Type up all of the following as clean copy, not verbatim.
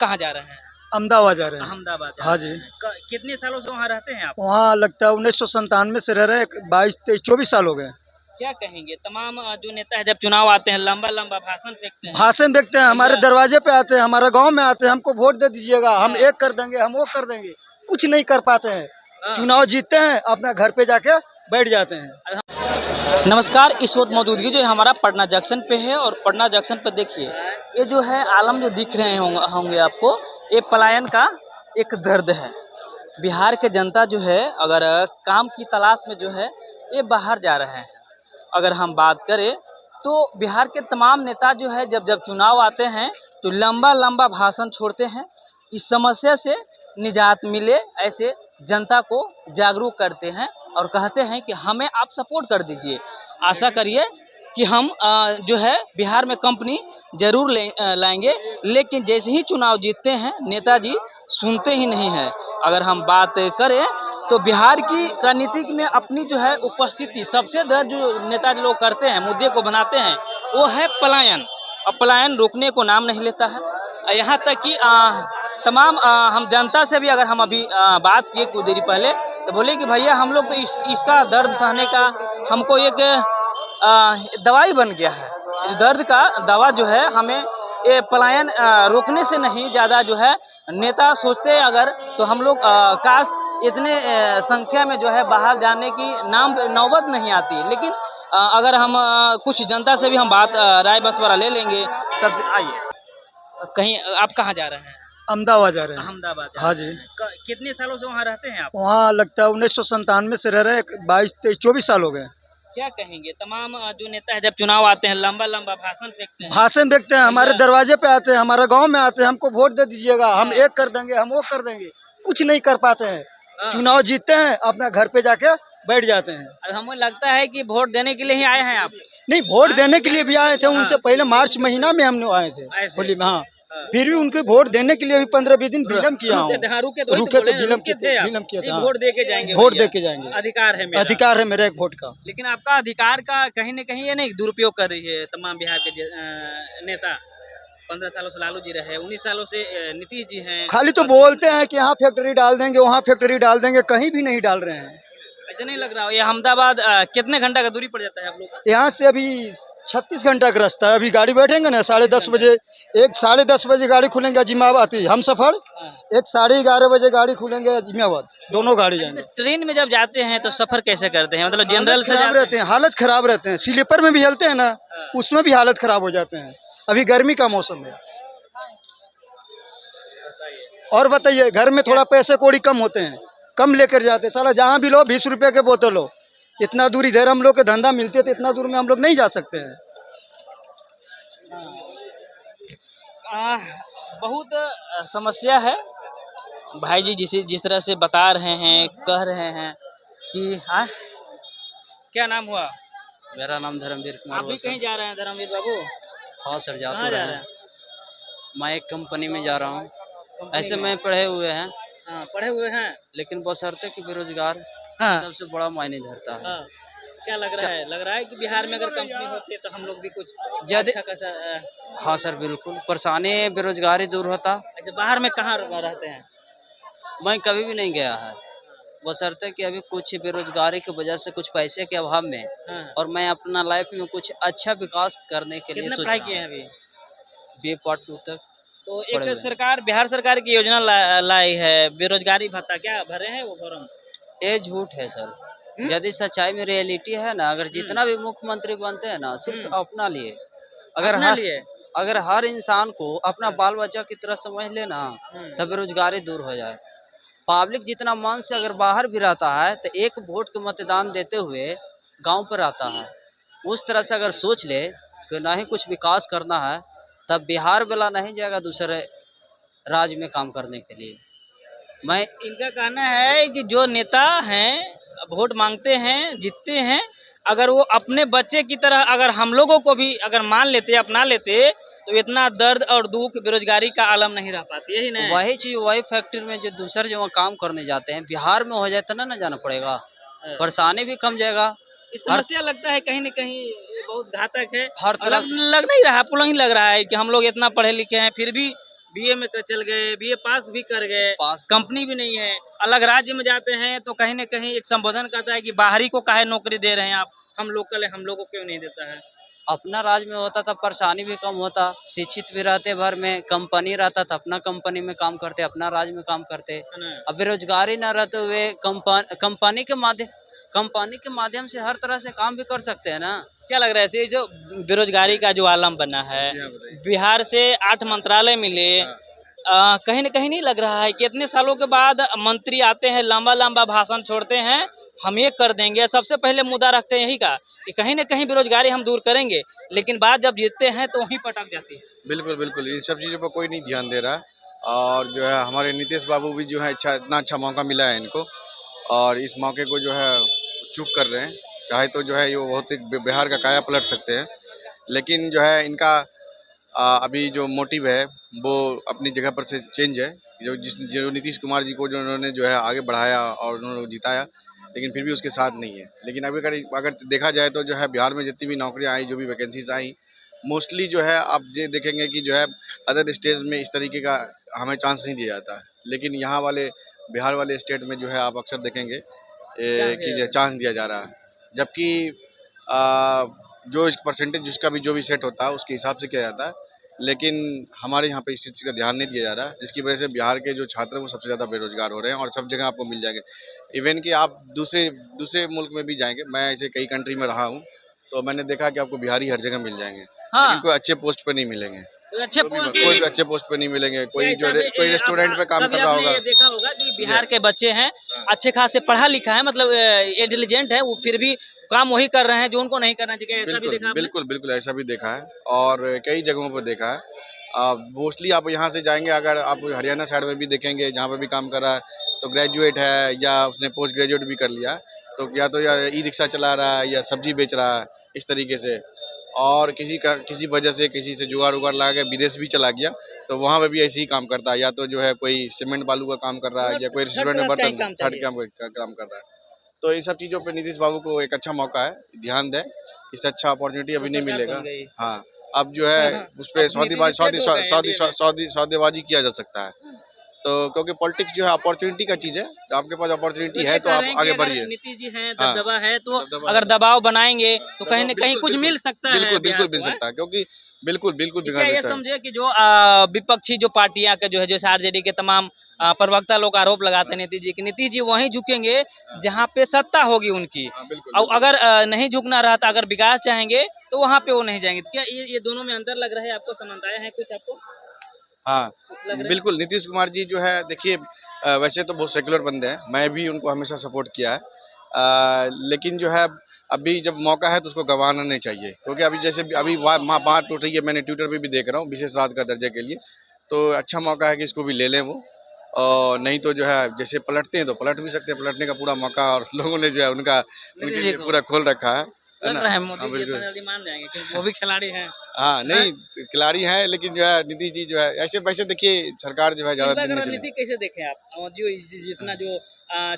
कहाँ जा रहे हैं? अहमदाबाद जा रहे हैं। अहमदाबाद जा हाँ रहे जी। हैं। कितने सालों से वहाँ रहते हैं आप? वहाँ लगता है 1997 से रह रहे हैं, 22-23-24 साल हो गए। क्या कहेंगे तमाम जो नेता है जब चुनाव आते हैं लंबा लंबा भाषण फेंकते हैं। भाषण देखते हैं, हमारे दरवाजे पे आते हैं, हमारे गांव में आते हैं, हमको वोट दे दीजिएगा, हम एक कर देंगे, हम वो कर देंगे, कुछ नहीं कर पाते हैं। चुनाव जीतते हैं, अपना घर पे जाके बैठ जाते हैं। नमस्कार, इस वक्त मौजूदगी जो है हमारा पटना जंक्शन पे है और पटना जंक्शन पे देखिए ये जो है आलम जो दिख रहे होंगे आपको, ये पलायन का एक दर्द है। बिहार के जनता जो है अगर काम की तलाश में जो है ये बाहर जा रहे हैं। अगर हम बात करें तो बिहार के तमाम नेता जो है जब जब चुनाव आते हैं तो लंबा लंबा भाषण छोड़ते हैं। इस समस्या से निजात मिले ऐसे जनता को जागरूक करते हैं और कहते हैं कि हमें आप सपोर्ट कर दीजिए। आशा करिए कि हम जो है बिहार में कंपनी जरूर लाएंगे, लेकिन जैसे ही चुनाव जीतते हैं नेताजी सुनते ही नहीं हैं। अगर हम बात करें तो बिहार की राजनीति में अपनी जो है उपस्थिति सबसे ज्यादा जो नेता लोग करते हैं, मुद्दे को बनाते हैं, वो है पलायन। और पलायन रोकने को नाम नहीं लेता है। यहाँ तक कि तमाम हम जनता से भी अगर हम अभी बात किए कुछ देरी पहले तो बोले कि भैया हम लोग तो इसका दर्द सहने का हमको एक दवाई बन गया है। इस दर्द का दवा जो है हमें ये पलायन रोकने से नहीं, ज़्यादा जो है नेता सोचते हैं अगर तो हम लोग काश इतने संख्या में जो है बाहर जाने की नौबत नहीं आती। लेकिन अगर हम कुछ जनता से भी हम बात राय मशवरा ले लेंगे। सबसे आइए, कहीं आप कहाँ जा रहे हैं? अहमदाबाद जा रहे हैं। अहमदाबाद। हाँ जी। कितने सालों से वहाँ रहते हैं आप? वहाँ लगता है 1997 से रह रहे हैं, 22-23-24 साल हो गए। क्या कहेंगे तमाम जो नेता है जब चुनाव आते हैं लंबा लंबा भाषण फेंकते हैं। भाषण देखते हैं, हमारे दरवाजे पे आते हैं, हमारे गांव में आते हैं, हमको वोट दे दीजिएगा, हम एक कर देंगे, हम वो कर देंगे, कुछ नहीं कर पाते हैं। चुनाव जीतते हैं, अपना घर पे जाके बैठ जाते हैं। अब हमें लगता है कि वोट देने के लिए ही आए हैं आप। नहीं, वोट देने के लिए भी आए थे, उनसे पहले मार्च महीना में हम आए थे होली में। हाँ, फिर भी उनके वोट देने के लिए भी 15-20 दिन विलम्ब किया हूँ। रुके तो विलम्ब किया था। वोट दे के जाएंगे। वोट दे के जाएंगे, अधिकार है मेरा। अधिकार है मेरा एक वोट का। लेकिन आपका अधिकार का कहीं न कहीं ये नहीं दुरुपयोग कर रही है तमाम बिहार के नेता। 15 सालों से लालू जी रहे, 19 सालों से नीतीश जी हैं। खाली तो बोलते हैं कि यहाँ फैक्ट्री डाल देंगे, वहाँ फैक्ट्री डाल देंगे, कहीं भी नहीं डाल रहे हैं। ऐसा नहीं लग रहा हो? ये अहमदाबाद कितने घंटा का दूरी पड़ जाता है आप लोग का? यहाँ से अभी 36 घंटा का रास्ता है। अभी गाड़ी बैठेंगे ना 10:30 बजे, 10:30 बजे गाड़ी खुलेंगे जिमाबाद हम सफर, 11:30 बजे गाड़ी खुलेंगे जिमाबाद, दोनों गाड़ी जाएंगे। ट्रेन में जब जाते हैं तो सफर कैसे करते हैं? मतलब जनरल से खराब रहते हैं, हालत खराब रहते हैं। स्लीपर में भी चलते हैं ना, उसमें भी हालत खराब हो जाते हैं। अभी गर्मी का मौसम है। और बताइए, घर में थोड़ा पैसे कौड़ी कम होते हैं, कम लेकर जाते हैं। साला जहाँ भी लो 20 रुपए के बोतल हो, इतना दूर इधर हम लोग के धंधा मिलते थे, इतना दूर में हम लोग नहीं जा सकते हैं। बहुत समस्या है भाई जी, जिस तरह से बता रहे हैं, कह रहे हैं कि क्या नाम हुआ? मेरा नाम धर्मवीर कुमार। आप भी कहीं जा रहे हैं धर्मवीर बाबू? हाँ सर, जा कहाँ तो जा रहे रहे हैं। हैं? मैं एक कंपनी में जा रहा हूँ। ऐसे में पढ़े हुए हैं, पढ़े हुए हैं, लेकिन बशर्ते कि बेरोजगार सबसे बड़ा मायने धरता है। क्या लग रहा है? लग रहा है कि बिहार में अगर कंपनी होती तो हम लोग भी कुछ ज्यादा। अच्छा खासा हाँ सर, बिल्कुल परेशानी बेरोजगारी दूर होता। ऐसे बाहर में कहाँ रहते हैं? मैं कभी भी नहीं गया है, बशर्ते कि अभी कुछ बेरोजगारी की वजह से, कुछ पैसे के अभाव में, और मैं अपना लाइफ में कुछ अच्छा विकास करने के लिए सोच रहा हूँ। अभी BA पार्ट 2 तक। तो एक सरकार, बिहार सरकार की योजना लाई है बेरोजगारी भत्ता, क्या भरे हैं वो फॉर्म? ये झूठ है सर। यदि सच्चाई में रियलिटी है ना, अगर जितना भी मुख्यमंत्री बनते हैं ना सिर्फ अपना लिए, अगर हर इंसान को अपना बाल बच्चा की तरह समझ लेना तब बेरोजगारी दूर हो जाए। पब्लिक जितना मन से अगर बाहर भी रहता है तो एक वोट के मतदान देते हुए गांव पर आता है। उस तरह से अगर सोच ले कि ना ही कुछ विकास करना है, तब बिहार वाला नहीं जाएगा दूसरे राज्य में काम करने के लिए। मैं इनका कहना है कि जो नेता हैं वोट मांगते हैं, जीतते हैं, अगर वो अपने बच्चे की तरह अगर हम लोगों को भी अगर मान लेते, अपना लेते, तो इतना दर्द और दुख बेरोजगारी का आलम नहीं रह पाती। यही नहीं? वही चीज वही फैक्ट्री में जो दूसरे जगह काम करने जाते हैं, बिहार में हो जाए तो ना जाना पड़ेगा, परेशानी भी कम जाएगा। इस समस्या लगता है कहीं न कहीं ये बहुत घातक है। हर तरह से लग नहीं रहा, आपको नहीं लग रहा है कि हम लोग इतना पढ़े लिखे हैं फिर भी बीए में चल गए, बीए पास भी कर गए, पास कंपनी भी नहीं है, अलग राज्य में जाते हैं तो कहीं न कहीं एक संबोधन करता है कि बाहरी को काहे नौकरी दे रहे हैं आप, हम लोकल है, हम लोग को क्यों नहीं देता है? अपना राज्य में होता था परेशानी भी कम होता, शिक्षित भी रहते भर में, कंपनी रहता था अपना कंपनी में काम करते, अपना राज्य में काम करते। है ना? अब बेरोजगारी न रहते हुए कंपनी के माध्यम से हर तरह से काम भी कर सकते हैं ना। क्या लग रहा है ऐसे जो बेरोजगारी का जो आलम बना है, बिहार से 8 मंत्रालय मिले, कहीं न कहीं नहीं लग रहा है कि इतने सालों के बाद मंत्री आते हैं, लंबा-लंबा भाषण छोड़ते हैं, हम ये कर देंगे, सबसे पहले मुद्दा रखते हैं यही का कि कहीं न कहीं बेरोजगारी हम दूर करेंगे, लेकिन बात जब जीतते हैं तो वहीं पटक जाती है। बिल्कुल, बिल्कुल, इन सब चीज़ों पर कोई नहीं ध्यान दे रहा और जो है हमारे नीतीश बाबू भी जो है इतना अच्छा मौका मिला है इनको और इस मौके को जो है चूक कर रहे हैं। चाहे तो जो है ये बहुत ही बिहार का काया पलट सकते हैं, लेकिन जो है इनका अभी जो मोटिव है वो अपनी जगह पर से चेंज है। जो नीतीश कुमार जी को जो उन्होंने जो है आगे बढ़ाया और उन्होंने जिताया, लेकिन फिर भी उसके साथ नहीं है। लेकिन अभी अगर देखा जाए तो जो है बिहार में जितनी भी नौकरियाँ आई, जो भी वैकेंसीज आई, मोस्टली जो है आप ये देखेंगे कि जो है अदर स्टेट्स में इस तरीके का हमें चांस नहीं दिया जाता है, लेकिन यहाँ वाले बिहार वाले स्टेट में जो है आप अक्सर देखेंगे कि जो चांस दिया जा रहा है, जबकि जो इस परसेंटेज जो भी सेट होता है उसके हिसाब से किया जाता है, लेकिन हमारे यहाँ पे इस चीज़ का ध्यान नहीं दिया जा रहा है, जिसकी वजह से बिहार के जो छात्र हैं वो सबसे ज़्यादा बेरोजगार हो रहे हैं और सब जगह आपको मिल जाएंगे। इवन कि आप दूसरे दूसरे मुल्क में भी जाएंगे, मैं ऐसे कई कंट्री में रहा हूँ तो मैंने देखा कि आपको बिहारी हर जगह मिल जाएंगे, हाँ, लेकिन कोई अच्छे पोस्ट पे नहीं मिलेंगे। तो अच्छे कोई भी अच्छे पोस्ट पे नहीं मिलेंगे। कोई क्या जो हिसाब है, कोई आप रेस्टोरेंट पे काम कभी कर रहा आपने होगा। ये देखा होगा कि बिहार के बच्चे हैं, अच्छे खासे पढ़ा लिखा है, मतलब इंटेलिजेंट है, वो फिर भी काम वही कर रहे हैं जो उनको नहीं करना चाहिए, ऐसा भी बिल्कुल, देखा आपने? बिल्कुल, बिल्कुल ऐसा भी देखा है और कई जगहों पर देखा है। मोस्टली आप यहाँ से जाएँगे, अगर आप हरियाणा साइड में भी देखेंगे जहाँ पे भी काम कर रहा है, तो ग्रेजुएट है या उसने पोस्ट ग्रेजुएट भी कर लिया, तो या ई-रिक्शा चला रहा है या सब्जी बेच रहा है, इस तरीके से। और किसी वजह से किसी से जुगाड़-उगाड़ लगा के विदेश भी चला गया, तो वहाँ पे भी ऐसे ही काम करता है, या तो जो है कोई सीमेंट बालू का काम कर रहा है मतलब या कोई थर्ड रेस्टोरेंट में क्लास का ही बर्तन काम थर्ड चाहिए। काम कर रहा है। तो इन सब चीज़ों पे नीतीश बाबू को एक अच्छा मौका है, ध्यान दें, इससे अच्छा अपॉर्चुनिटी तो अभी नहीं सरकार मिलेगा। बन गई। हाँ, अब जो है उस पे अब नीतीश स्टेट हो गए एनडीए में। सौदेबाजी किया जा सकता है। तो क्योंकि पॉलिटिक्स जो है अपॉर्चुनिटी का चीज़ है, तो आपके पास तो अपॉर्चुनिटी ये है तो कह आप रहे हैं कि आगे अगर बढ़िए। नीतीश जी हैं, हाँ, दबदबा है, तो दबदबा अगर है। दबाव बनाएंगे तो कहीं न कहीं बिल्कुल, कुछ बिल्कुल। मिल सकता है बिल्कुल, बिहार बिल्कुल मिल को, है? सकता है, क्योंकि बिल्कुल कि बिगड़ क्या ये सकता है। समझे कि जो विपक्षी जो पार्टियां का जो है, जैसे आरजेडी के तमाम प्रवक्ता लोग आरोप लगाते हैं नीतीश जी कि नीतीश जी वहीं झुकेंगे जहां पे सत्ता होगी उनकी, हाँ, बिल्कुल, और बिल्कुल। अगर नहीं झुकना रहा, अगर विकास चाहेंगे तो वहां पे वो नहीं जाएंगे। तो क्या ये दोनों में अंतर लग रहा है आपको, समानताएं हैं कुछ आपको हाँ, कुछ लग रहा है? बिल्कुल नीतीश कुमार जी जो है देखिए, वैसे तो बहुत सेक्युलर बंदे हैं, मैं भी उनको हमेशा सपोर्ट किया है। लेकिन जो है अभी जब मौका है तो उसको गंवाना नहीं चाहिए, क्योंकि अभी जैसे अभी बात टूट रही है, मैंने ट्विटर पे भी देख रहा हूँ विशेष राहत का दर्जे के लिए, तो अच्छा मौका है कि इसको भी ले लें वो। और नहीं तो जो है जैसे पलटते हैं तो पलट भी सकते हैं, पलटने का पूरा मौका और लोगों ने जो है उनके नीतीश जी लिए को पूरा खोल रखा है लग ना? रहा है हाँ, मोदी जी इतना बिल्कुल। जल्दी मान जाएंगे क्योंकि वो भी खिलाड़ी हैं। हाँ, नहीं खिलाड़ी हैं, लेकिन जो है नीतीश जी जो है ऐसे वैसे देखिए सरकार जो है इस ज़्यादा बार दिन का नहीं चलेगी। रणनीति कैसे देखें आप, और जो जितना जो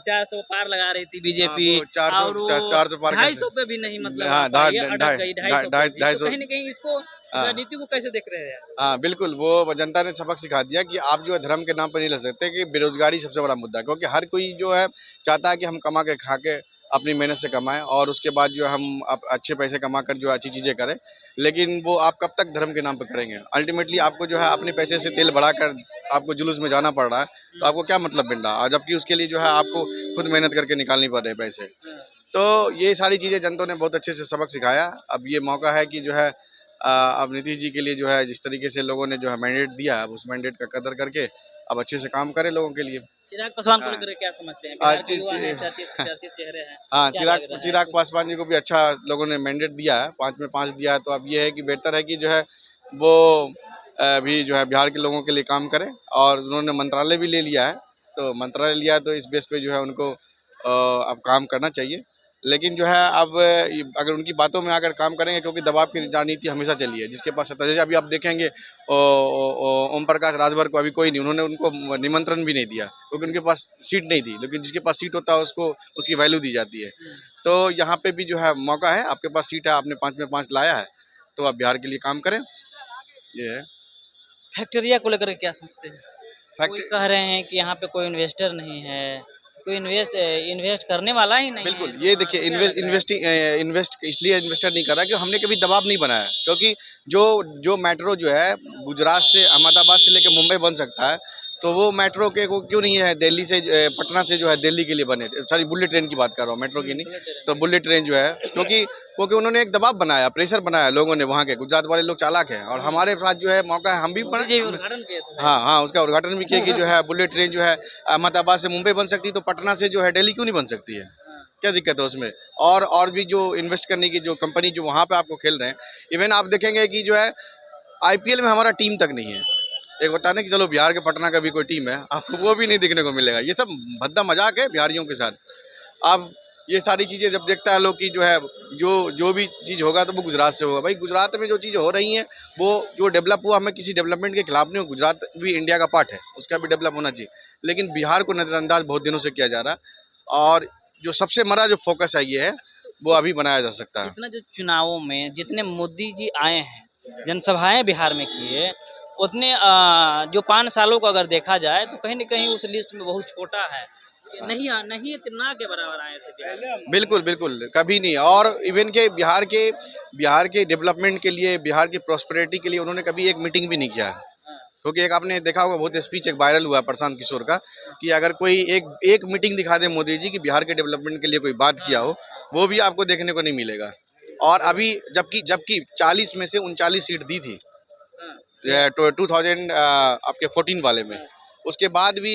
400 पार लगा रही थी हाँ, बीजेपी, वो 400 और वो 400 पार कैसे? 250 पे भी नहीं मतलब आ हाँ, पाई है, अटक गई 250 पे भी, तो 250 कहीं न कहीं इसको हाँ, रणनीति को कैसे देख रहे हैं? हाँ, बिल्कुल, वो जनता ने सबक सिखा दिया कि आप जो है धर्म के नाम पे नहीं लड़ सकते, कि बेरोज़गारी सबसे बड़ा मुद्दा है, क्योंकि हर कोई जो है चाहता है कि हम कमा के खा के अपनी मेहनत से कमाएँ और उसके बाद जो है हम अच्छे पैसे कमा कर जो अच्छी चीज़ें करें। लेकिन वो आप कब तक धर्म के नाम पे करेंगे? अल्टीमेटली आपको जो है अपने पैसे से तेल बढ़ाकर आपको जुलूस में जाना पड़ रहा है, तो आपको क्या मतलब मिल रहा है? और जबकि उसके लिए जो है आपको खुद मेहनत करके निकालनी पड़ रही है पैसे। तो ये सारी चीज़ें जनता ने बहुत अच्छे से सबक सिखाया। अब ये मौका है कि जो है अब नीतीश जी के लिए जो है जिस तरीके से लोगों ने जो है मैंडेट दिया, अब उस मैंडेट का कदर करके अब अच्छे से काम करें लोगों के लिए। चिराग पासवान को हाँ। लेकर क्या समझते हैं? हाँ, बिहार के युवा हैं, चर्चित चर्चित चेहरे हैं, हाँ, क्या लग रहा है चिराग कुछ? पासवान जी को भी अच्छा लोगों ने मैंडेट दिया है, 5 में 5 दिया है, तो अब ये है कि बेहतर है कि जो है वो भी जो है बिहार के लोगों के लिए काम करें, और उन्होंने मंत्रालय भी ले लिया है, तो मंत्रालय लिया है तो इस बेस पे जो है उनको अब काम करना चाहिए। लेकिन जो है अब अगर उनकी बातों में आकर काम करेंगे, क्योंकि दबाव की राजनीति हमेशा चली है, जिसके पास सत्ता, जैसे अभी आप देखेंगे ओम प्रकाश राजभर को अभी कोई नहीं, उन्होंने उनको निमंत्रण भी नहीं दिया, क्योंकि उनके पास सीट नहीं थी, लेकिन जिसके पास सीट होता है उसको उसकी वैल्यू दी जाती है। तो यहाँ पे भी जो है मौका है, आपके पास सीट है, आपने 5 में 5 लाया है, तो आप बिहार के लिए काम करें, ये है। फैक्ट्रिया को लेकर क्या सोचते हैं? कोई फैक्ट्री कह रहे हैं कि यहाँ पे कोई इन्वेस्टर नहीं है, कोई इन्वेस्ट करने वाला ही नहीं बिल्कुल, है, तो ये क्या देखिए लग रहा है? इन्वेस्ट इसलिए इन्वेस्टर नहीं कर रहा कि हमने कभी दबाव नहीं बनाया, क्योंकि जो जो मेट्रो जो है गुजरात से अहमदाबाद से लेकर मुंबई बन सकता है, तो वो मेट्रो के को क्यों नहीं है दिल्ली से पटना से जो है दिल्ली के लिए बने, सॉरी बुलेट ट्रेन की बात कर रहा हूँ, मेट्रो की नहीं। Bullet train. तो बुलेट ट्रेन जो है क्योंकि उन्होंने एक दबाव बनाया, प्रेशर बनाया लोगों ने, वहाँ के गुजरात वाले लोग चालाक हैं, और हमारे पास जो है मौका है, हम भी मोदी जी उद्घाटन किए थे। हाँ हाँ, उसका उद्घाटन भी किया कि जो है बुलेट ट्रेन जो है अहमदाबाद से मुंबई बन सकती है, तो पटना से जो है दिल्ली क्यों नहीं बन सकती है? क्या दिक्कत है उसमें? और भी जो इन्वेस्ट करने की जो कंपनी जो वहाँ पे आपको खेल रहे हैं, इवन आप देखेंगे कि जो है आईपीएल में हमारा टीम तक नहीं है। एक होता है ना कि चलो बिहार के पटना का भी कोई टीम है, आपको वो भी नहीं देखने को मिलेगा। ये सब भद्दा मजाक है बिहारियों के साथ। अब ये सारी चीज़ें जब देखता है लोग कि जो है जो भी चीज़ होगा तो वो गुजरात से होगा। भाई गुजरात में जो चीज़ हो रही हैं वो जो डेवलप हुआ, हमें किसी डेवलपमेंट के खिलाफ नहीं हो, गुजरात भी इंडिया का पार्ट है, उसका भी डेवलप होना चाहिए। लेकिन बिहार को नज़रअंदाज बहुत दिनों से किया जा रहा है, और जो सबसे बड़ा जो फोकस है ये है, वो अभी बनाया जा सकता है। इतना जो चुनावों में जितने मोदी जी आए हैं, जनसभाएं बिहार में किए, उतने जो 5 सालों को अगर देखा जाए तो कहीं न कहीं उस लिस्ट में बहुत छोटा है। ये नहीं इतना के बराबर आए थे बिहार में। बिल्कुल, बिल्कुल, कभी नहीं। और इवन के बिहार के डेवलपमेंट के लिए, बिहार की प्रॉस्पेरिटी के लिए उन्होंने कभी एक मीटिंग भी नहीं किया है। क्योंकि एक आपने देखा होगा बहुत स्पीच एक वायरल हुआ है प्रशांत किशोर का, कि अगर कोई एक मीटिंग दिखा दे मोदी जी की बिहार के डेवलपमेंट के लिए कोई बात किया हो, वो भी आपको देखने को नहीं मिलेगा। और अभी जबकि 40 में से 39 सीट दी थी 2000 आपके 14 वाले में, उसके बाद भी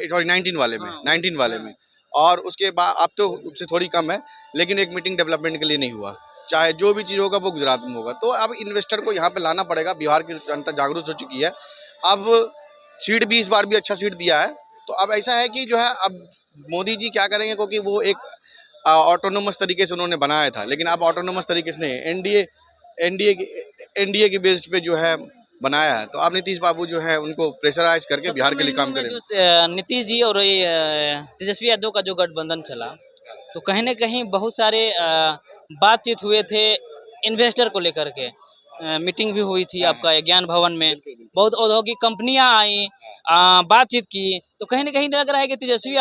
सॉरी 19 वाले में, और उसके बाद अब तो उससे थोड़ी कम है, लेकिन एक मीटिंग डेवलपमेंट के लिए नहीं हुआ। चाहे जो भी चीज़ होगा वो गुजरात में होगा। तो अब इन्वेस्टर को यहाँ पे लाना पड़ेगा। बिहार की जनता जागरूक हो चुकी है। अब सीट भी इस बार भी अच्छा सीट दिया है। तो अब ऐसा है कि जो है अब मोदी जी क्या करेंगे, क्योंकि वो एक ऑटोनोमस तरीके से उन्होंने बनाया था, लेकिन अब ऑटोनोमस तरीके से नहीं, एनडीए के बेस्ड पे जो है बनाया है। तो अब नीतीश बाबू जो है उनको प्रेशराइज करके बिहार के लिए काम करेंगे। नीतीश जी और ये तेजस्वी यादव का जो गठबंधन चला, तो कहीं न कहीं बहुत सारे बातचीत हुए थे इन्वेस्टर को लेकर के। मीटिंग भी हुई थी आपका ज्ञान भवन में, बहुत औद्योगिक कंपनियां आई, बातचीत की, तो कहीं न कहीं लग रहा है कि तेजस्वी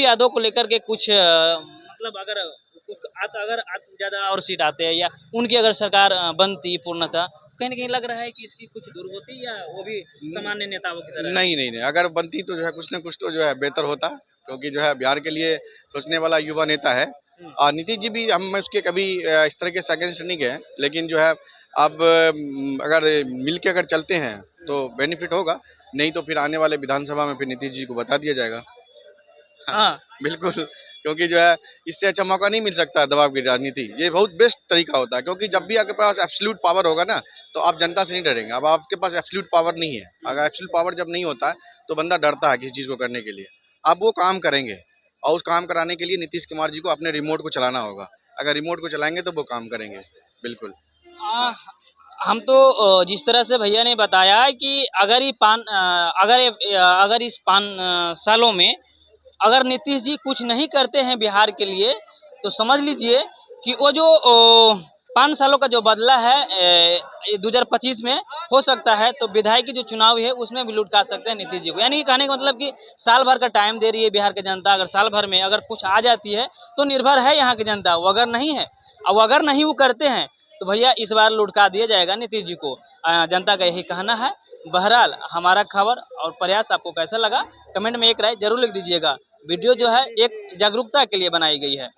यादव को लेकर के कुछ मतलब अगर ज़्यादा और सीट आते हैं या उनकी अगर सरकार बनती पूर्णतः, तो कहीं न कहीं लग रहा है कि इसकी कुछ दूर होती या वो भी सामान्य नेताओं की तरह? नहीं, अगर बनती तो जो है कुछ न कुछ तो जो है बेहतर होता, क्योंकि जो है बिहार के लिए सोचने वाला युवा नेता है। और नीतीश जी भी हम उसके कभी इस तरह के अगेंस्ट नहीं गए, लेकिन जो है अब अगर मिल के अगर चलते हैं तो बेनिफिट होगा, नहीं तो फिर आने वाले विधानसभा में फिर नीतीश जी को बता दिया जाएगा। हाँ। बिल्कुल, क्योंकि जो है इससे अच्छा मौका नहीं मिल सकता है दबाव की राजनीति। ये बहुत बेस्ट तरीका होता है, क्योंकि जब भी आपके पास एब्सोल्यूट पावर होगा ना, तो आप जनता से नहीं डरेंगे। अब आपके पास एब्सोल्यूट पावर नहीं है। अगर एब्सोल्यूट पावर जब नहीं होता है तो बंदा डरता है किसी चीज़ को करने के लिए। अब वो काम करेंगे, और उस काम कराने के लिए नीतीश कुमार जी को अपने रिमोट को चलाना होगा। अगर रिमोट को चलाएंगे तो वो काम करेंगे। बिल्कुल। हम तो जिस तरह से भैया ने बताया है कि अगर इस 5 सालों में अगर नीतीश जी कुछ नहीं करते हैं बिहार के लिए, तो समझ लीजिए कि वो जो 5 सालों का जो बदला है 2025 में हो सकता है, तो विधायक की जो चुनाव है उसमें भी लुटका सकते हैं नीतीश जी को। यानी कि कहने का मतलब कि साल भर का टाइम दे रही है बिहार की जनता, अगर साल भर में अगर कुछ आ जाती है तो निर्भर है यहाँ की जनता, वो अगर नहीं है, अब अगर नहीं वो करते हैं तो भैया इस बार लुटका दिया जाएगा नीतीश जी को। जनता का यही कहना है। बहरहाल हमारा खबर और प्रयास आपको कैसा लगा, कमेंट में एक राय जरूर लिख दीजिएगा। वीडियो जो है एक जागरूकता के लिए बनाई गई है।